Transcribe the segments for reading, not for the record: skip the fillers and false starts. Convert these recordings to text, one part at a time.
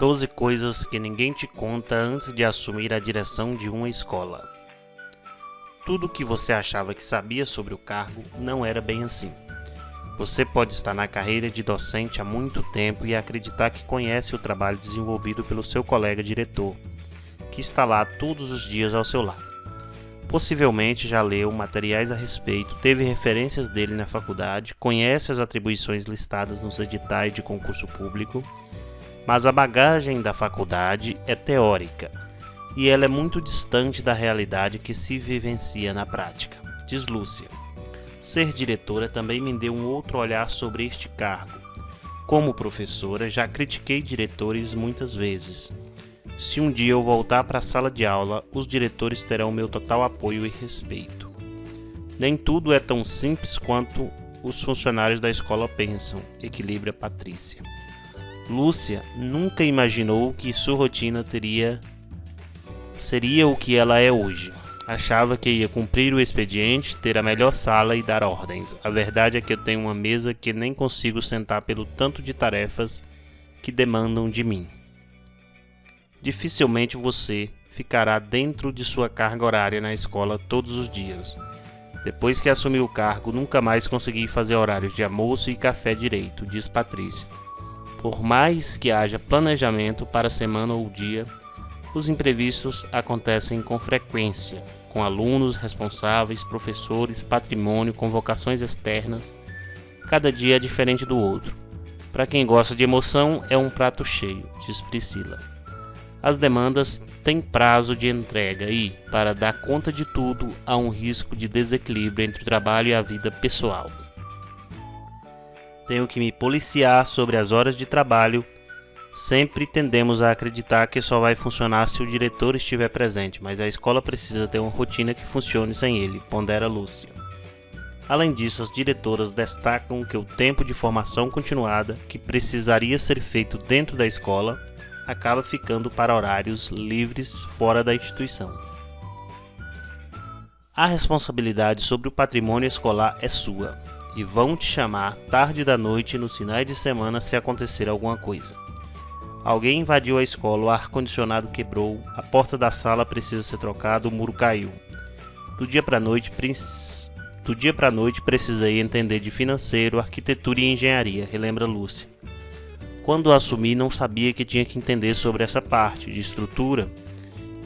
12 coisas que ninguém te conta antes de assumir a direção de uma escola. Tudo o que você achava que sabia sobre o cargo não era bem assim. Você pode estar na carreira de docente há muito tempo e acreditar que conhece o trabalho desenvolvido pelo seu colega diretor, que está lá todos os dias ao seu lado. Possivelmente já leu materiais a respeito, teve referências dele na faculdade, conhece as atribuições listadas nos editais de concurso público, mas a bagagem da faculdade é teórica e ela é muito distante da realidade que se vivencia na prática, diz Lúcia. Ser diretora também me deu um outro olhar sobre este cargo. Como professora, já critiquei diretores muitas vezes. Se um dia eu voltar para a sala de aula, os diretores terão meu total apoio e respeito. Nem tudo é tão simples quanto os funcionários da escola pensam, equilibra Patrícia. Lúcia nunca imaginou que sua rotina seria o que ela é hoje. Achava que ia cumprir o expediente, ter a melhor sala e dar ordens. A verdade é que eu tenho uma mesa que nem consigo sentar pelo tanto de tarefas que demandam de mim. Dificilmente você ficará dentro de sua carga horária na escola todos os dias. Depois que assumi o cargo, nunca mais consegui fazer horários de almoço e café direito, diz Patrícia. Por mais que haja planejamento para a semana ou dia, os imprevistos acontecem com frequência, com alunos, responsáveis, professores, patrimônio, convocações externas. Cada dia é diferente do outro. Para quem gosta de emoção, é um prato cheio, diz Priscila. As demandas têm prazo de entrega e, para dar conta de tudo, há um risco de desequilíbrio entre o trabalho e a vida pessoal. Tenho que me policiar sobre as horas de trabalho. Sempre tendemos a acreditar que só vai funcionar se o diretor estiver presente, mas a escola precisa ter uma rotina que funcione sem ele, pondera Lúcia. Além disso, as diretoras destacam que o tempo de formação continuada, que precisaria ser feito dentro da escola, acaba ficando para horários livres fora da instituição. A responsabilidade sobre o patrimônio escolar é sua, e vão te chamar tarde da noite nos finais de semana se acontecer alguma coisa. Alguém invadiu a escola, o ar-condicionado quebrou, a porta da sala precisa ser trocada, o muro caiu. Do dia para a noite precisei entender de financeiro, arquitetura e engenharia, relembra Lúcia. Quando assumi, não sabia que tinha que entender sobre essa parte de estrutura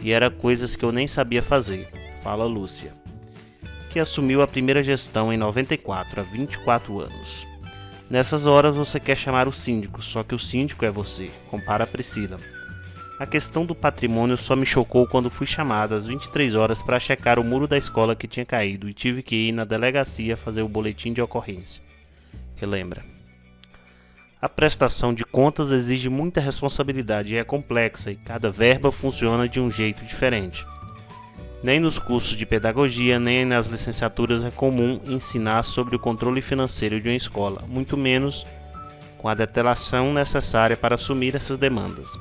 e era coisas que eu nem sabia fazer, fala Lúcia, que assumiu a primeira gestão em 94, há 24 anos. Nessas horas você quer chamar o síndico, só que o síndico é você, compara Priscila. A questão do patrimônio só me chocou quando fui chamada às 23 horas para checar o muro da escola que tinha caído e tive que ir na delegacia fazer o boletim de ocorrência, relembra. A prestação de contas exige muita responsabilidade e é complexa e cada verba funciona de um jeito diferente. Nem nos cursos de pedagogia, nem nas licenciaturas é comum ensinar sobre o controle financeiro de uma escola, muito menos com a detalhação necessária para assumir essas demandas.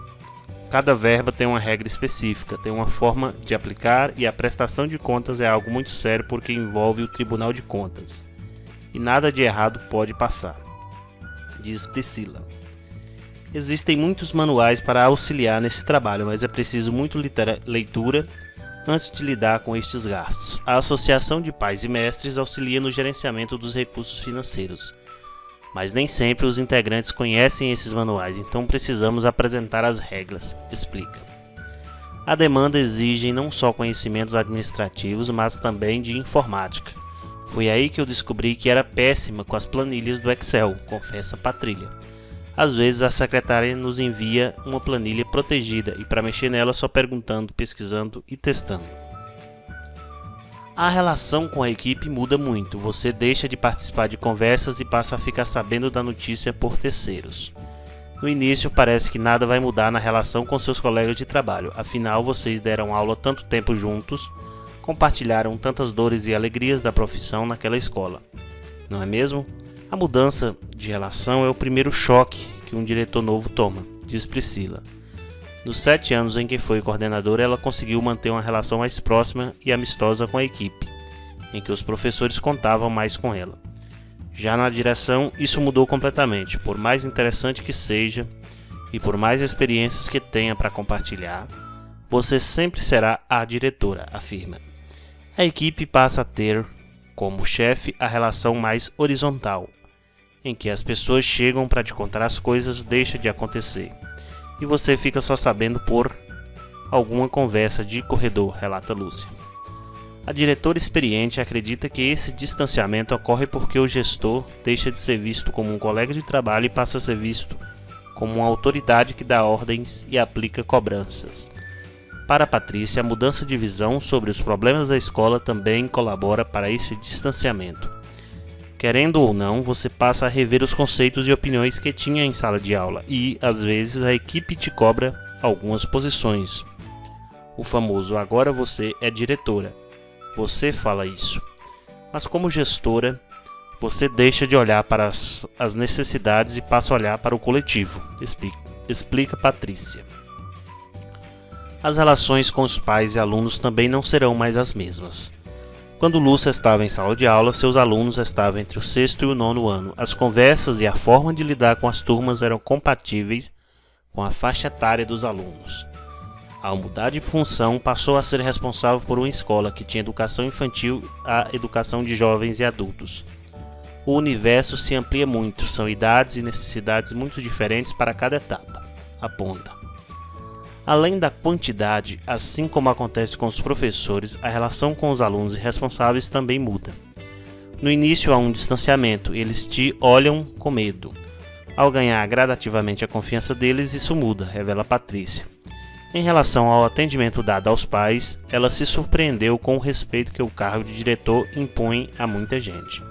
Cada verba tem uma regra específica, tem uma forma de aplicar e a prestação de contas é algo muito sério porque envolve o Tribunal de Contas. E nada de errado pode passar, diz Priscila. Existem muitos manuais para auxiliar nesse trabalho, mas é preciso muito leitura antes de lidar com estes gastos. A Associação de Pais e Mestres auxilia no gerenciamento dos recursos financeiros, mas nem sempre os integrantes conhecem esses manuais, então precisamos apresentar as regras, explica. A demanda exige não só conhecimentos administrativos, mas também de informática. Foi aí que eu descobri que era péssima com as planilhas do Excel, confessa Patrícia. Às vezes a secretária nos envia uma planilha protegida e para mexer nela só perguntando, pesquisando e testando. A relação com a equipe muda muito, você deixa de participar de conversas e passa a ficar sabendo da notícia por terceiros. No início parece que nada vai mudar na relação com seus colegas de trabalho, afinal vocês deram aula tanto tempo juntos, compartilharam tantas dores e alegrias da profissão naquela escola, não é mesmo? A mudança de relação é o primeiro choque que um diretor novo toma, diz Priscila. Nos 7 anos em que foi coordenadora, ela conseguiu manter uma relação mais próxima e amistosa com a equipe, em que os professores contavam mais com ela. Já na direção, isso mudou completamente. Por mais interessante que seja, e por mais experiências que tenha para compartilhar, você sempre será a diretora, afirma. A equipe passa a ter como chefe a relação mais horizontal, em que as pessoas chegam para te contar as coisas deixa de acontecer, e você fica só sabendo por alguma conversa de corredor, relata Lúcia. A diretora experiente acredita que esse distanciamento ocorre porque o gestor deixa de ser visto como um colega de trabalho e passa a ser visto como uma autoridade que dá ordens e aplica cobranças. Para Patrícia, a mudança de visão sobre os problemas da escola também colabora para esse distanciamento. Querendo ou não, você passa a rever os conceitos e opiniões que tinha em sala de aula e, às vezes, a equipe te cobra algumas posições. O famoso agora você é diretora. Você fala isso. Mas como gestora, você deixa de olhar para as necessidades e passa a olhar para o coletivo, explica Patrícia. As relações com os pais e alunos também não serão mais as mesmas. Quando Lúcia estava em sala de aula, seus alunos estavam entre o 6º e o 9º ano. As conversas e a forma de lidar com as turmas eram compatíveis com a faixa etária dos alunos. Ao mudar de função, passou a ser responsável por uma escola que tinha educação infantil a educação de jovens e adultos. O universo se amplia muito, são idades e necessidades muito diferentes para cada etapa, aponta. Além da quantidade, assim como acontece com os professores, a relação com os alunos e responsáveis também muda. No início há um distanciamento, eles te olham com medo. Ao ganhar gradativamente a confiança deles, isso muda, revela Patrícia. Em relação ao atendimento dado aos pais, ela se surpreendeu com o respeito que o cargo de diretor impõe a muita gente.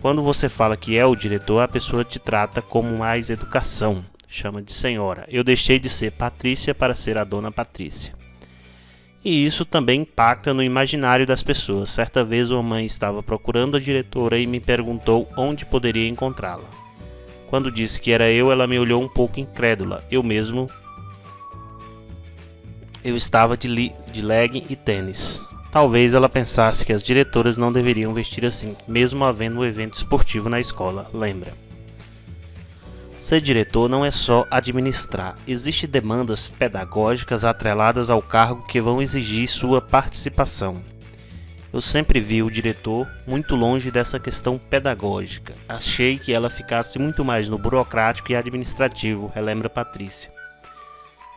Quando você fala que é o diretor, a pessoa te trata como mais educação, chama de senhora. Eu deixei de ser Patrícia para ser a dona Patrícia. E isso também impacta no imaginário das pessoas. Certa vez uma mãe estava procurando a diretora e me perguntou onde poderia encontrá-la. Quando disse que era eu, ela me olhou um pouco incrédula. Eu estava de legging e tênis. Talvez ela pensasse que as diretoras não deveriam vestir assim, mesmo havendo um evento esportivo na escola, lembra. Ser diretor não é só administrar. Existem demandas pedagógicas atreladas ao cargo que vão exigir sua participação. Eu sempre vi o diretor muito longe dessa questão pedagógica. Achei que ela ficasse muito mais no burocrático e administrativo, relembra Patrícia.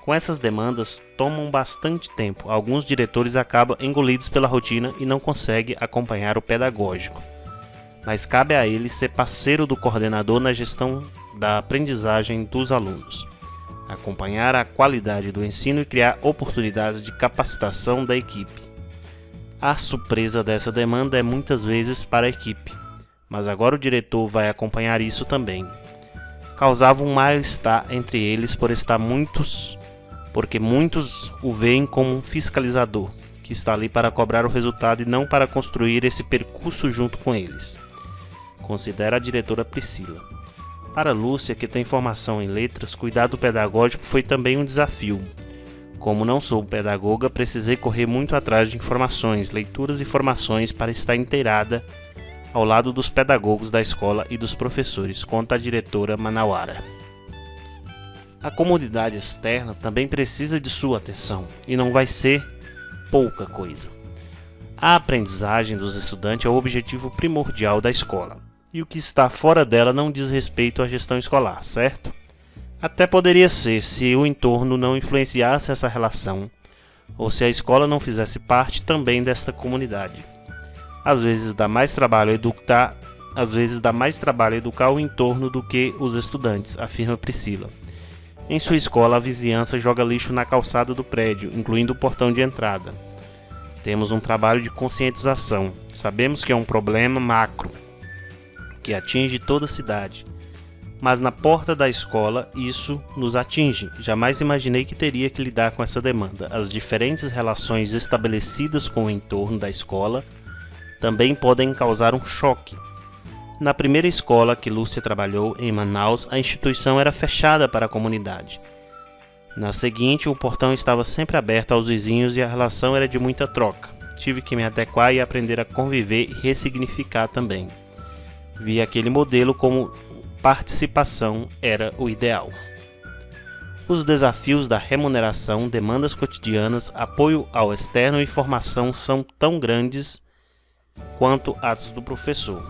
Com essas demandas, tomam bastante tempo. Alguns diretores acabam engolidos pela rotina e não conseguem acompanhar o pedagógico. Mas cabe a ele ser parceiro do coordenador na gestão da aprendizagem dos alunos, acompanhar a qualidade do ensino e criar oportunidades de capacitação da equipe. A surpresa dessa demanda é muitas vezes para a equipe, mas agora o diretor vai acompanhar isso também. Causava um mal-estar entre eles porque muitos o veem como um fiscalizador, que está ali para cobrar o resultado e não para construir esse percurso junto com eles, considera a diretora Priscila. Para Lúcia, que tem formação em letras, cuidado pedagógico foi também um desafio. Como não sou pedagoga, precisei correr muito atrás de informações, leituras e formações para estar inteirada ao lado dos pedagogos da escola e dos professores, conta a diretora Manauara. A comunidade externa também precisa de sua atenção, e não vai ser pouca coisa. A aprendizagem dos estudantes é o objetivo primordial da escola, e o que está fora dela não diz respeito à gestão escolar, certo? Até poderia ser se o entorno não influenciasse essa relação, ou se a escola não fizesse parte também desta comunidade. Às vezes dá mais trabalho educar o entorno do que os estudantes, afirma Priscila. Em sua escola, a vizinhança joga lixo na calçada do prédio, incluindo o portão de entrada. Temos um trabalho de conscientização. Sabemos que é um problema macro, que atinge toda a cidade. Mas na porta da escola, isso nos atinge. Jamais imaginei que teria que lidar com essa demanda. As diferentes relações estabelecidas com o entorno da escola também podem causar um choque. Na primeira escola que Lúcia trabalhou, em Manaus, a instituição era fechada para a comunidade. Na seguinte, o portão estava sempre aberto aos vizinhos e a relação era de muita troca. Tive que me adequar e aprender a conviver e ressignificar também. Vi aquele modelo como participação era o ideal. Os desafios da remuneração, demandas cotidianas, apoio ao externo e formação são tão grandes quanto as do professor.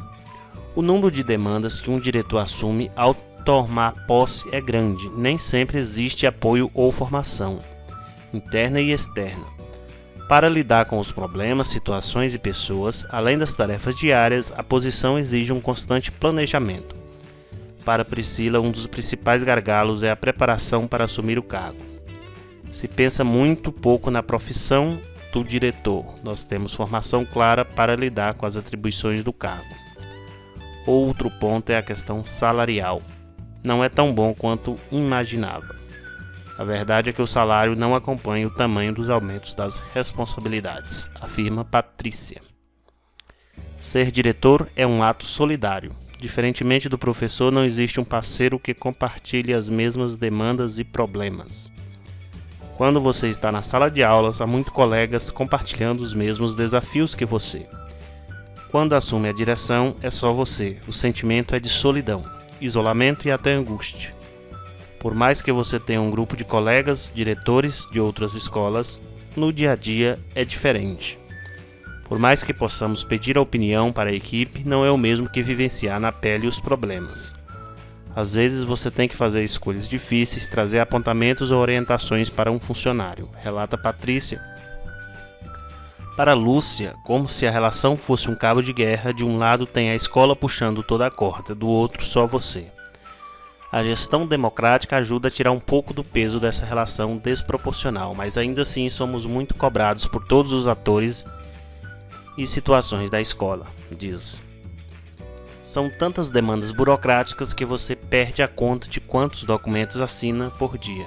O número de demandas que um diretor assume ao tomar posse é grande, nem sempre existe apoio ou formação, interna e externa. Para lidar com os problemas, situações e pessoas, além das tarefas diárias, a posição exige um constante planejamento. Para Priscila, um dos principais gargalos é a preparação para assumir o cargo. Se pensa muito pouco na profissão do diretor. Nós temos formação clara para lidar com as atribuições do cargo. Outro ponto é a questão salarial. Não é tão bom quanto imaginava. A verdade é que o salário não acompanha o tamanho dos aumentos das responsabilidades, afirma Patrícia. Ser diretor é um ato solidário. Diferentemente do professor, não existe um parceiro que compartilhe as mesmas demandas e problemas. Quando você está na sala de aulas, há muitos colegas compartilhando os mesmos desafios que você. Quando assume a direção, é só você. O sentimento é de solidão, isolamento e até angústia. Por mais que você tenha um grupo de colegas, diretores de outras escolas, no dia a dia é diferente. Por mais que possamos pedir a opinião para a equipe, não é o mesmo que vivenciar na pele os problemas. Às vezes você tem que fazer escolhas difíceis, trazer apontamentos ou orientações para um funcionário, relata Patrícia. Para Lúcia, como se a relação fosse um cabo de guerra, de um lado tem a escola puxando toda a corda, do outro só você. A gestão democrática ajuda a tirar um pouco do peso dessa relação desproporcional, mas ainda assim somos muito cobrados por todos os atores e situações da escola, diz. São tantas demandas burocráticas que você perde a conta de quantos documentos assina por dia.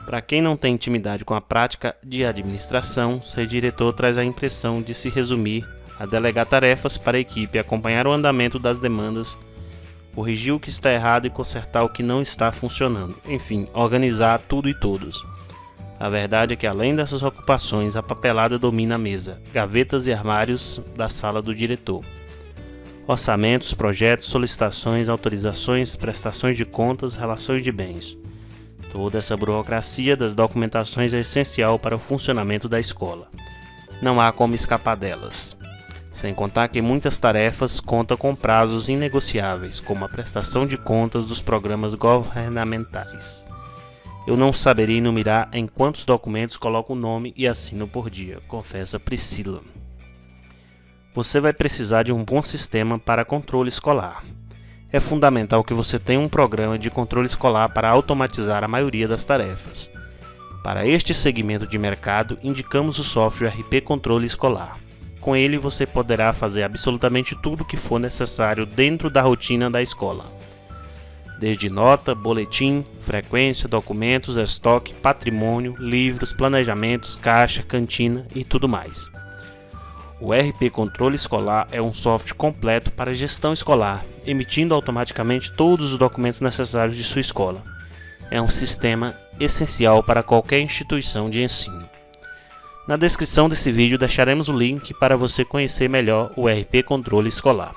Para quem não tem intimidade com a prática de administração, ser diretor traz a impressão de se resumir a delegar tarefas para a equipe, acompanhar o andamento das demandas, corrigir o que está errado e consertar o que não está funcionando. Enfim, organizar tudo e todos. A verdade é que além dessas ocupações, a papelada domina a mesa, gavetas e armários da sala do diretor. Orçamentos, projetos, solicitações, autorizações, prestações de contas, relações de bens. Toda essa burocracia das documentações é essencial para o funcionamento da escola. Não há como escapar delas. Sem contar que muitas tarefas contam com prazos inegociáveis, como a prestação de contas dos programas governamentais. Eu não saberia enumerar em quantos documentos coloco o nome e assino por dia, confessa Priscila. Você vai precisar de um bom sistema para controle escolar. É fundamental que você tenha um programa de controle escolar para automatizar a maioria das tarefas. Para este segmento de mercado, indicamos o software RP Controle Escolar. Com ele você poderá fazer absolutamente tudo o que for necessário dentro da rotina da escola. Desde nota, boletim, frequência, documentos, estoque, patrimônio, livros, planejamentos, caixa, cantina e tudo mais. O RP Controle Escolar é um software completo para gestão escolar, emitindo automaticamente todos os documentos necessários de sua escola. É um sistema essencial para qualquer instituição de ensino. Na descrição desse vídeo deixaremos o link para você conhecer melhor o RP Controle Escolar.